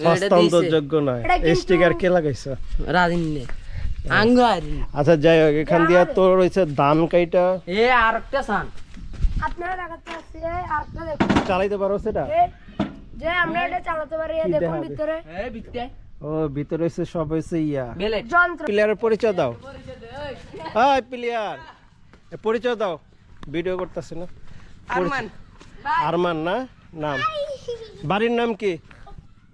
হস্তান্তরযোগ্য নয়। এই স্টিকার কে লাগাইছে? রাদিনে আঙ্গারি। আচ্ছা যাই হোক, এখান দিয়ে তোর হইছে ধান কাইটা। এ আরেকটা সান আপনারা লাগাতে আছে আরেকটা দেখুন, চালাইতে পারো সেটা? যে আমরা এটা চালাতে পারি। দেখুন ভিতরে, এই বিতে ও ভিতরে হইছে সব হইছে ইয়া বেলেট যন্ত্র। প্লেয়ারের পরিচয় দাও। হাই প্লেয়ার, পরিচয় দাও। ভিডিও করতেছে না? আরমান আরমান না নাম? বাড়ির নাম কি?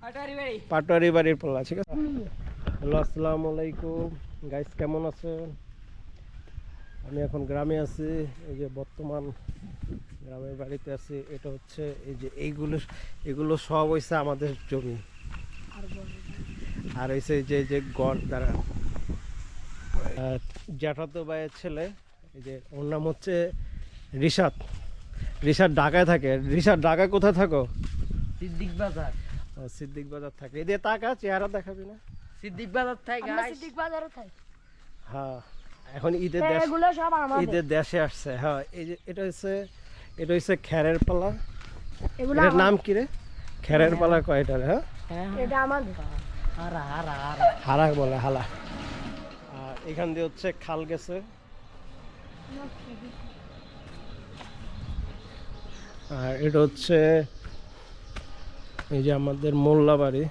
আটারি বাড়ি পাটোয়ারি বাড়ির পোলা। ঠিক আছে। হ্যালো, আসসালামু আলাইকুম গাইস, কেমন আছেন? আমি এখন গ্রামে আছি। এই যে বর্তমান গ্রামের বাড়িতে আছি। এটা হচ্ছে এই যে এগুলো সব হইছে আমাদের জমি। আর হইছে যে যে গড় দ্বারা জ্যাঠাতো ভাইয়ের ছেলে, এই যে ওর নাম হচ্ছে রিশাদ। রিশাদ ঢাকায় থাকে। রিশাদ ঢাকায় কোথায় থাকো? সিদ্দিক বাজার। ও, সিদ্দিক বাজার থাকে। এদের টাকা চেহারা দেখাবি না? সিদ্দিক বাজার থেকে আমরা সিদ্দিক বাজারে থাকি। হ্যাঁ, এখন ঈদের এগুলো সব আমাদের। ঈদের দেশে আসছে। হ্যাঁ, এই যে এটা হচ্ছে খেরের পালা। এগুলো এটার নাম কি রে? খেরের পালা কয়টা রে? হ্যাঁ, এটা আমাদের। হারা হারা হারা হারা বলে, হালা। আর এখান দিয়ে হচ্ছে খাল গেছে। আর এটা হচ্ছে এই যে আমাদের মোল্লা বাড়ি।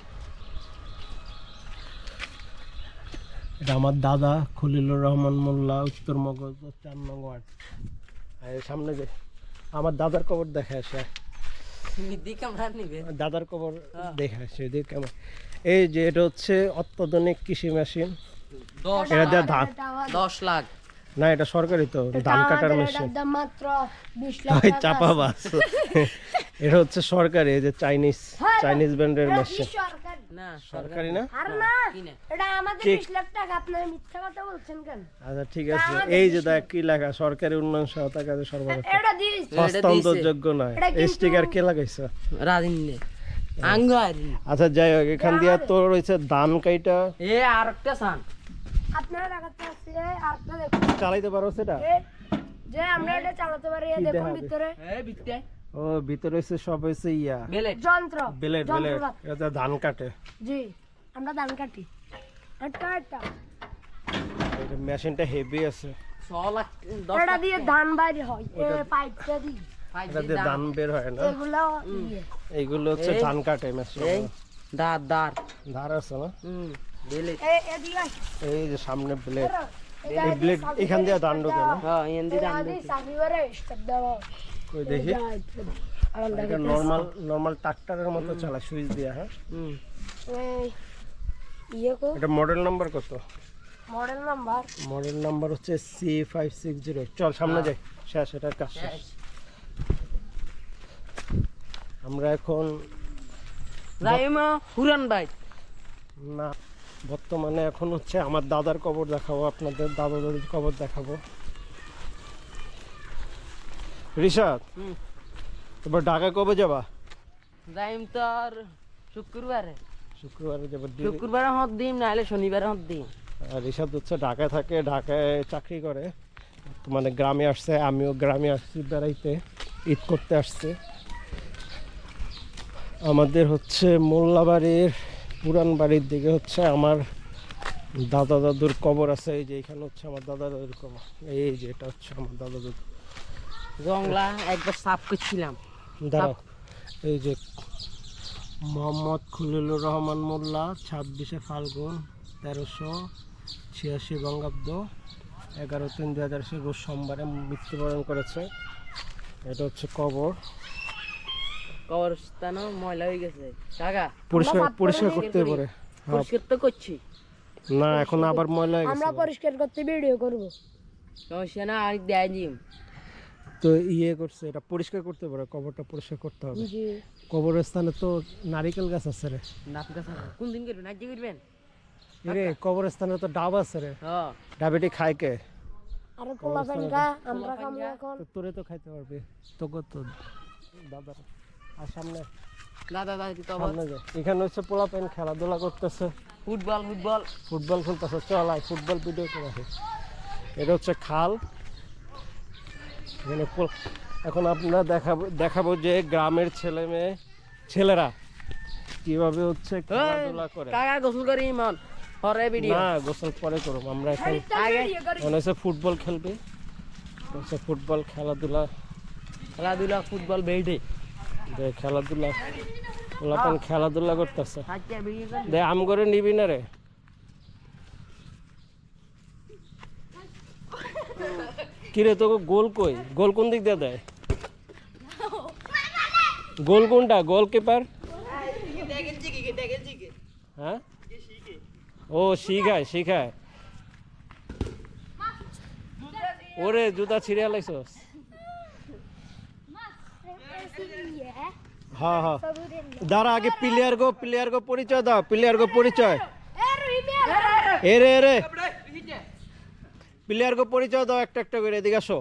এটা আমার দাদা খলিলুর রহমান মোল্লা, উত্তর মগজ 4 নং ওয়ার্ড। আর এর সামনে যে আমার দাদার কবর দেখা আসে, সিদ্দিক আমরা নিবে দাদার কবর দেখা আসে। এদিকে কেমন এই যে এটা হচ্ছে অত্যাধুনিক কৃষি মেশিন। 10 এটা দিয়ে ধান, 10 লাখ না এটা সরকারি তো, ধান কাটার মেশিন। দাম মাত্র 20 লাখ ওই টাকা। চাপা বাস। এটা হচ্ছে সরকারি, এই যে চাইনিজ ব্র্যান্ডের এটা মেশিন। কি সরকারি? না সরকারি না? আর না, কি না এটা আমাদের ঠিক। 20 লাখ টাকা। আপনি মিথ্যা কথা বলছেন কেন? আচ্ছা ঠিক আছে, এই যে দেখ কি লেখা, সরকারি উন্নয়ন সহায়তা কাজে সরবরাহ। এটা দিস। হস্তান্তরযোগ্য নয়। এটা এই কিন্তু- স্টিকার কে লাগাইছে? রাদিনে আঙ্গারি। আচ্ছা যাই হোক, এখান দিয়ে তোর হইছে ধান কাইটা। এ আরেকটা সান আপনারা লাগাতে আছে আরেকটা দেখুন, চালাইতে পারো সেটা? যে আমরা এটা চালাতে পারি। দেখুন ভিতরে, এই বিতে ও ভিতরে হইছে সব হইছে ইয়া বেলেট যন্ত্র। বেলেট। যন্ত্রপাতি। এটা ধান কাটে। জি, আমরা ধান কাটি। এটা এটা মেশিনটা হেভি আছে। 6 লাখ 10 এটা লাখ দিয়ে ধান বাইরে হয়। পাইপটা দিই এটা দিয়ে ধান বের হয় না? এগুলো ইয়ে। এইগুলো হচ্ছে এই- ধান কাটে মেশিন। এই দার দার ধার আছে না? বেলেট এদিকে আস। এই যে সামনে ব্লেড। এটা এই ব্লেড এখান দিয়ে ধান ঢোকে না? হ্যাঁ এন্দি দাম আদি সাবিবারে স্টেপ দাও। কই দেখি। আলাদা এটা নরমাল ট্রাক্টরের মতো চালায়, সুইচ দিয়া। হ্যাঁ, এই ইয়ে কো এটা মডেল নাম্বার কত? মডেল নাম্বার মডেল নাম্বার হচ্ছে C560। চল সামনে যাই, শেষ, এটার কাজ শেষ। আমরা এখন রাইমা হুরান ভাই না, বর্তমানে এখন হচ্ছে আমার দাদার কবর দেখাবো আপনাদের, দাদা দাদির কবর দেখাবো। রিশাদ, এবার ঢাকা কবে যাবা? রাইম তো আর শুক্রবারে শুক্রবারে যাবো। শুক্রবারে হত দিন নাহলে শনিবারে হত দিন। আর রিশাদ হচ্ছে ঢাকায় থাকে, ঢাকায় চাকরি করে। মানে গ্রামে আসছে, আমিও গ্রামে আসছি বেড়াইতে, ঈদ করতে আসছে। আমাদের হচ্ছে মোল্লাবাড়ির পুরান বাড়ির দিকে হচ্ছে আমার দাদা দাদুর কবর আছে। এই যে এখানে হচ্ছে আমার দাদা দাদুর কবর। এই যে এটা হচ্ছে আমার দাদা দাদু। জংলা একবার সাফ করছিলাম। দাঁড়াও, এই যে মোহাম্মদ খলিলুর রহমান মোল্লা, 26শে ফাল্গুন 1386 বঙ্গাব্দ, 11/3/2000 রোজ সোমবারে মৃত্যুবরণ করেছে। এটা হচ্ছে কবর। কবরস্থান ময়লা হয়ে গেছে টাকা পরিষ্কার করতে পারে। পরিষ্কার তো করছি না, এখন আবার ময়লা হয়ে আমরা গেছে। পরিষ্কার করতে ভিডিও করব। সমস্যা না আর দেয় নিম তো ইয়ে করছে, এটা পরিষ্কার করতে পারে, কবরটা পরিষ্কার করতে হবে। জি, কবরস্থানে তো নারিকেল গাছ আছে রে। নাচ গাছ কোন দিন করবেন আজ করবেন রে কবরস্থানে তো ডাব আছে রে। হ্যাঁ ডাবেটি খায় কে? আর পোলা ফেনকা আমরা কাম এখন। তো তোরে তো খাইতে পারবে, তোকে তো দাদার। আর সামনে দাদা দাদি তো সামনে যা, এখানে হচ্ছে পোলা পেন খেলাধুলা করতেছে, ফুটবল ফুটবল ফুটবল খেলতেছে। চল আয় ফুটবল ভিডিও করে আসি। এটা হচ্ছে খাল। এখানে এখন আপনারা দেখাবো যে গ্রামের ছেলেরা কিভাবে হচ্ছে খেলাধুলা করে। কাকা গোসল করি ইমন হরে ভিডিও না গোসল পরে করব, আমরা এখন আগে মনে হচ্ছে ফুটবল খেলবে, হচ্ছে ফুটবল খেলাধুলা, খেলাধুলা ফুটবল বেল্টে দে খেলাধুলা পোলাপান খেলাধুলা করতেছে। আজকে ভিডিও কর দে আম করে নিবি না রে। কিরে তোকে গোল কই? গোল কোন দিক দিয়ে দেয়? গোল কোনটা? গোলকিপার? হ্যাঁ ও শিখায় শিখায়। ওরে জুতা ছিঁড়ে লাইছস? হ্যাঁ হ্যাঁ দাঁড়া, আগে প্লেয়ার গো পরিচয় দাও, প্লেয়ার গো পরিচয়। এ রে রে প্লেয়ার গো পরিচয় দাও একটা একটা করে, এদিকে আসো।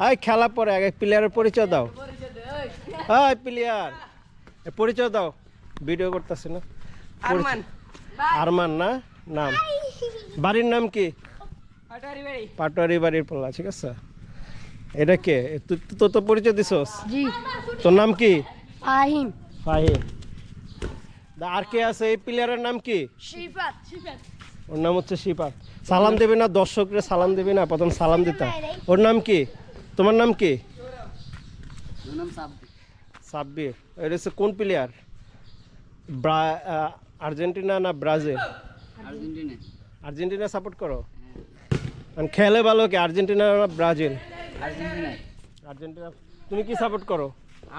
আয় খেলা পরে আগে প্লেয়ারের পরিচয় দাও। হাই প্লেয়ার পরিচয় দাও, ভিডিও করতেছে না। আরমান আরমান না নাম? বাড়ির নাম কি? পাটারি বাড়ি পাটোয়ারি বাড়ির পোলা, ঠিক আছে। এটা কে? তুই তো পরিচয় দিছস। জি তোর নাম কি? আহিম ফাহিম। আর কে আছে এই প্লেয়ারের নাম কি? শিফাত ওর নাম হচ্ছে শিপাত। সালাম দেবে না দর্শকরে? সালাম দেবে না? প্রথম সালাম দিতা। ওর নাম কি? তোমার নাম কি? নাম সাব্বি সাব্বির। এটা হচ্ছে কোন প্লেয়ার? আর্জেন্টিনা না ব্রাজিল? আর্জেন্টিনা আর্জেন্টিনা সাপোর্ট করো? আর খেলে ভালো কে, আর্জেন্টিনা না ব্রাজিল? Argentina Argentina. তুমি কি সাপোর্ট করো?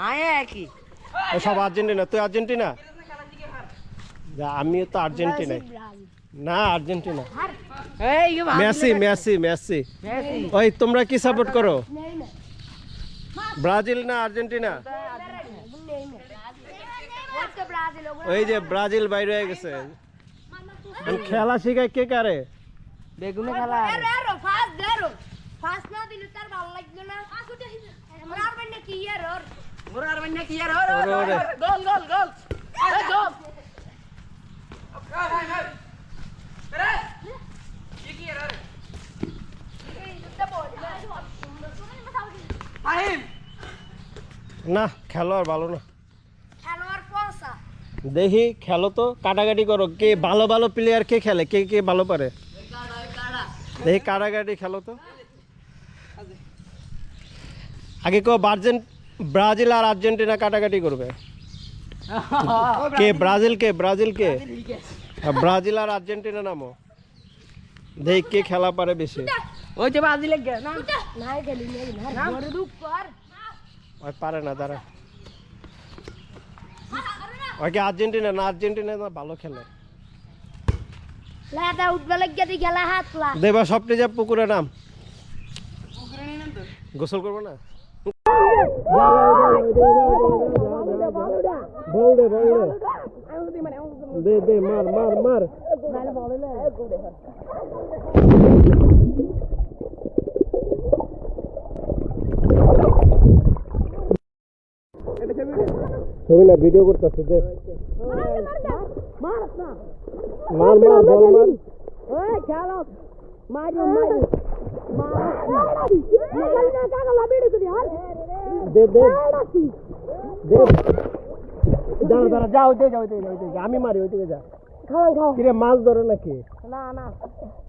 আয়া কি ও সব আর্জেন্টিনা। তুই আর্জেন্টিনা? যা, আমিও তো আর্জেন্টিনাই। না আর্জেন্টিনা। এই কি মেসি মেসি মেসি। মেসি ওই তোমরা কি সাপোর্ট করো? ব্রাজিল না আর্জেন্টিনা? ওই যে ব্রাজিল বাইরে হয়ে গেছে। আর খেলা শিখায় কে কারে? বেগুনে খেলা মোর আর বন্যা কি আর ওরে ওরে। গোল গোল গোল এই গোল আহিম না খেলো আর ভালো না। দেখি খেলো তো, কাটাকাটি করো। কে ভালো ভালো প্লেয়ার কে খেলে, কে কে ভালো পারে? দেখি কাটাকাটি খেলো তো। আগে কেউ ব্রাজিল আর আর্জেন্টিনা কাটাকাটি করবে। কে ব্রাজিল কে? ব্রাজিল কে? ব্রাজিল আর আর্জেন্টিনা নামো। দেখি কে খেলা পারে বেশি। ওই যে বাজি লেগে না ওই পারে না, দাঁড়া। ওই কি আর্জেন্টিনা না? আর্জেন্টিনা না ভালো খেলে। খেলা হাত দেবা সবটি যা পুকুরে নাম। গোসল করবো না? বল দে দে দে, মার মার মার। ছবি না, ভিডিও করতেছে। দে মার মার, বল মার। দে দে দে, দাঁড়া দাঁড়া, যাও যাও যাও, আমি মারি, ওই দিকে যা। কিরে মাছ ধরো নাকি? না